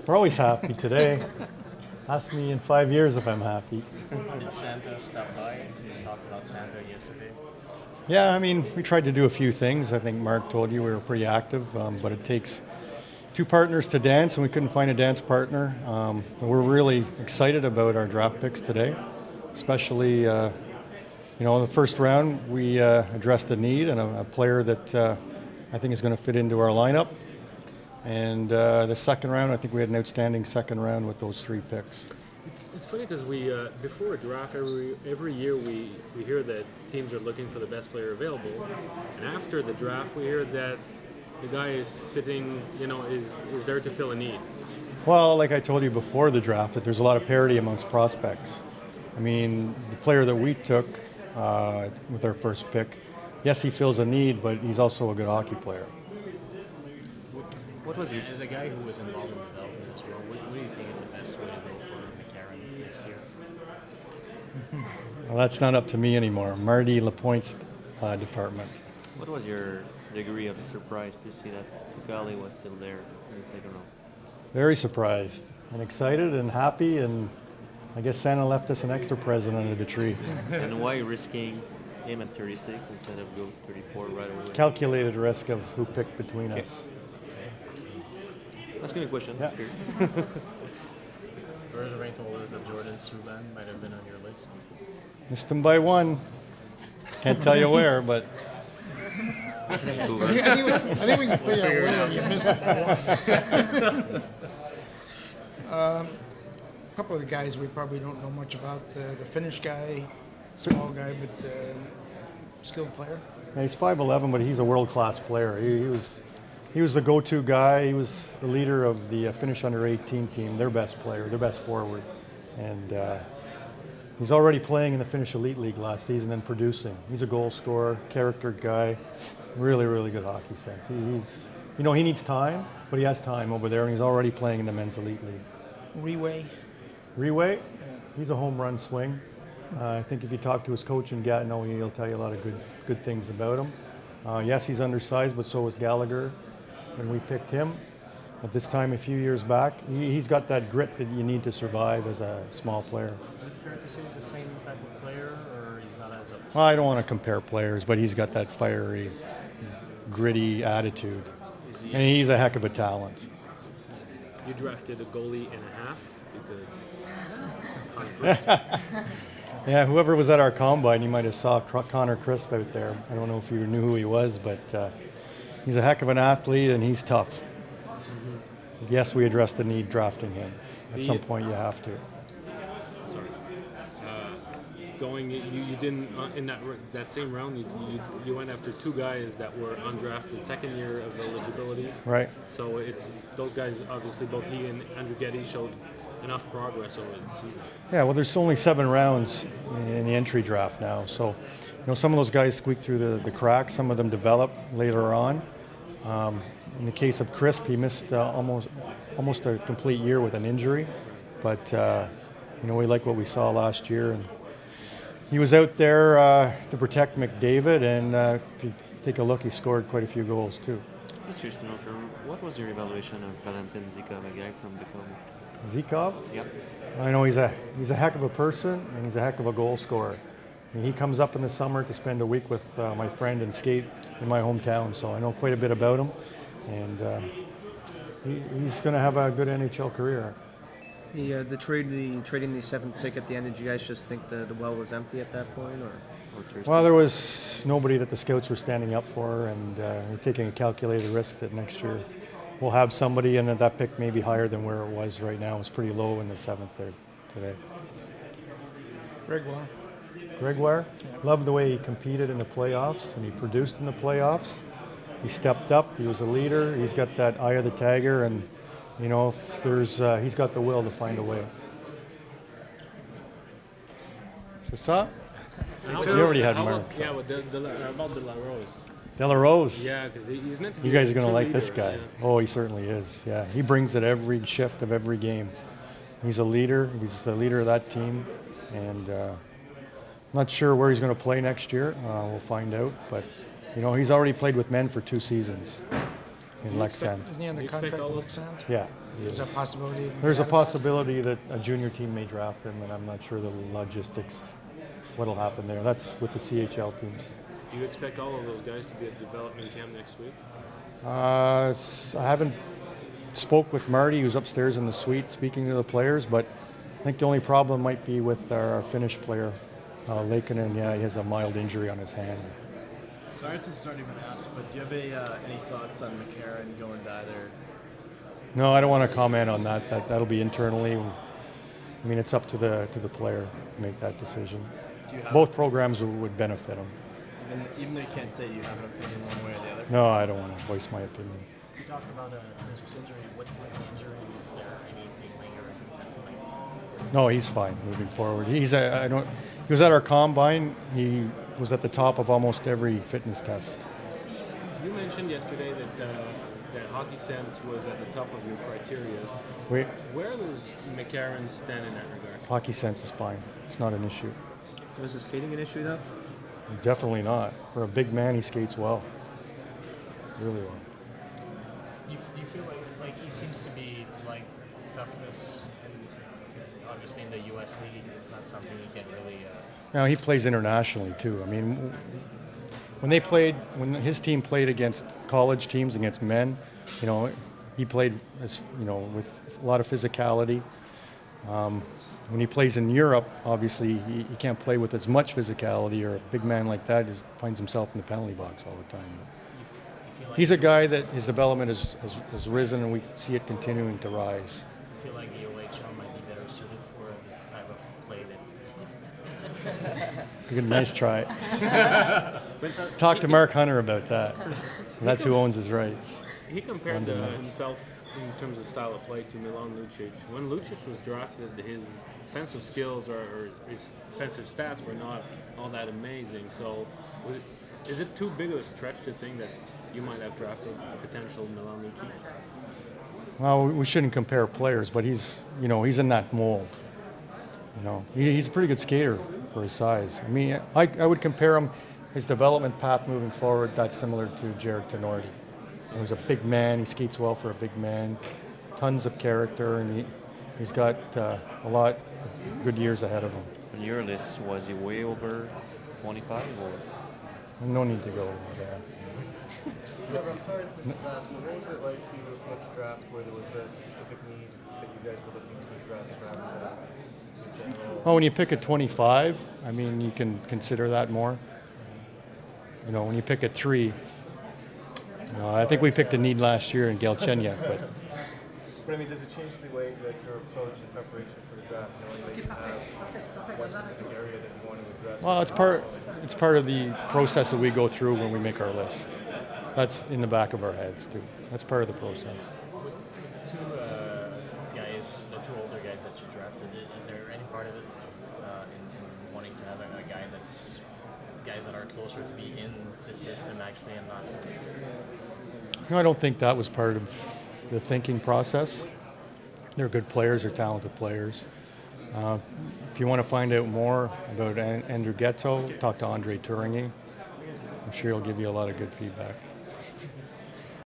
We're always happy today. Ask me in 5 years if I'm happy. Did Santa stop by? You talked about Santa yesterday. Yeah, I mean, we tried to do a few things. I think Mark told you we were pretty active, but it takes two partners to dance, and we couldn't find a dance partner. We're really excited about our draft picks today, especially, in the first round, we addressed a need and a player that I think is going to fit into our lineup. And the second round, I think we had an outstanding second round with those three picks. It's funny because we, before a draft, every year we hear that teams are looking for the best player available. And after the draft, we hear that the guy is fitting, is there to fill a need. Well, like I told you before the draft, that there's a lot of parity amongst prospects. I mean, the player that we took with our first pick, yes, he fills a need, but he's also a good hockey player. What was as a guy who was involved in development as well, what do you think is the best way to go for McCarron next year? Well, that's not up to me anymore. Marty Lapointe's department. What was your degree of surprise to see that Fucale was still there in the second round? Very surprised and excited and happy, and I guess Santa left us an extra present under the tree. And why risking him at 36 instead of go 34 right away? Calculated risk of who picked between us. That's a good question. Yeah. There is a ranked list that Jordan Subban might have been on your list. Missed him by one. Can't tell you where, but I think we can figure out where you missed it. A couple of the guys we probably don't know much about. The Finnish guy, small guy, but skilled player. yeah, he's 5'11", but he's a world-class player. He was the go-to guy. He was the leader of the Finnish under-18 team, their best player, their best forward. And he's already playing in the Finnish Elite League last season and producing. He's a goal scorer, character guy, really, really good hockey sense. He needs time, but he has time over there, and he's already playing in the Men's Elite League. Reway? Yeah. He's a home run swing. I think if you talk to his coach in Gatineau, he'll tell you a lot of good things about him. Yes, he's undersized, but so was Gallagher when we picked him. At this time, a few years back, he's got that grit that you need to survive as a small player. Is it fair to say he's the same type of player, or he's not as Well, I don't want to compare players, but he's got that fiery, gritty attitude. And he's a heck of a talent. You drafted a goalie and a half because Yeah, whoever was at our combine, you might have saw Connor Crisp out there. I don't know if you knew who he was, but he's a heck of an athlete, and he's tough. Yes, we addressed the need drafting him. At some point, you have to. Sorry. You didn't in that same round. You went after two guys that were undrafted, second year of eligibility. Right. So it's those guys. Obviously, both he and Andrew Getty showed enough progress over the season. Yeah. Well, there's only 7 rounds in the entry draft now, so some of those guys squeak through the cracks. Some of them develop later on. In the case of Crisp, he missed almost a complete year with an injury, but we like what we saw last year, and he was out there to protect McDavid, and if you take a look, he scored quite a few goals too. Just curious to know, what was your evaluation of Valentin Zikov, a guy from Bacone? Zikov? Yep. I know he's a heck of a person, and he's a heck of a goal scorer. I mean, he comes up in the summer to spend a week with my friend and skate in my hometown, so I know quite a bit about him. And he's going to have a good NHL career. The trading the 7th pick at the end, did you guys just think the well was empty at that point, or? Well, there was nobody that the scouts were standing up for, and we're taking a calculated risk that next year we'll have somebody, and that pick may be higher than where it was right now. It's pretty low in the 7th there today. Gregoire? Yeah. Loved the way he competed in the playoffs, and he produced in the playoffs. He stepped up. He was a leader. He's got that eye of the tiger, and he's got the will to find a way. C'est ça? You already had Mark. Yeah, but about De La Rose. De La Rose. Yeah, because he's meant to be. You guys are going to like this leader, guy. Yeah. Oh, he certainly is. Yeah, he brings it every shift of every game. He's a leader. He's the leader of that team, and not sure where he's going to play next year. We'll find out, but. He's already played with men for 2 seasons. in Lexington. Isn't he under You expect contract all with of- Lexington? Yeah. he There's is. a possibility. There's a possibility that a junior team may draft him, and I'm not sure the logistics, what'll happen there. That's with the CHL teams. Do you expect all of those guys to be at development camp next week? I haven't spoke with Marty, who's upstairs in the suite, speaking to the players, but I think the only problem might be with our Finnish player, Laakkonen. Yeah, he has a mild injury on his hand. Sorry if this has already been asked, but do you have any thoughts on McCarron going to either? No, I don't want to comment on that. That'll be internally. I mean, it's up to the player to make that decision. Do you have Both programs would benefit him. even though you can't say you have an opinion one way or the other? No, I don't want to voice my opinion. You talked about Crisp's injury. What was the injury? Is there anything lingering? No, he's fine moving forward. He was at our combine. He was at the top of almost every fitness test. You mentioned yesterday that Hockey Sense was at the top of your criteria. Where does McCarron stand in that regard? Hockey sense is fine. It's not an issue. Was the skating an issue though? Definitely not. For a big man, he skates well. Really well. Do you feel like he seems to be like toughness, and obviously in the U.S. league, it's not something he can really. Now he plays internationally too. I mean, when his team played against college teams, against men, he played with a lot of physicality. When he plays in Europe, obviously he can't play with as much physicality, or a big man like that finds himself in the penalty box all the time. You feel like He's a guy that his development has risen, and we see it continuing to rise. you feel like the OHL might be better suited for the type of play that. Good, nice try. Talk to Mark Hunter about that. That's who owns his rights. He compared himself in terms of style of play to Milan Lucic. When Lucic was drafted, his offensive skills or his offensive stats were not all that amazing. So, is it too big of a stretch to think that you might have drafted a potential Milan Lucic? Well, we shouldn't compare players, but he's in that mold. He's a pretty good skater for his size. I mean, I would compare him, his development path moving forward, that's similar to Jared Tenorti. He's a big man. He skates well for a big man. Tons of character, and he's got a lot of good years ahead of him. On your list, was he way over 25 or? No need to go over there. Trevor, I'm sorry if this is asked, but what was it like for you to approach a draft where there was a specific need that you guys were looking to address rather than in general? Well, when you pick at 25, I mean, you can consider that more. When you pick at 3, I think we picked a need last year in Galchenyuk, but But I mean, does it change the way that your approach in preparation for the draft, knowing that you have one specific area that you want to address? well, it's part of the process that we go through when we make our list. That's in the back of our heads too. That's part of the process. Two guys, the two older guys that you drafted, is there any part of it in wanting to have a guy that's guys that are closer to be in the system actually and not? I don't think that was part of the thinking process. They're good players, they're talented players. If you want to find out more about Andrew Ghetto, talk to Andre Turingi. I'm sure he'll give you a lot of good feedback.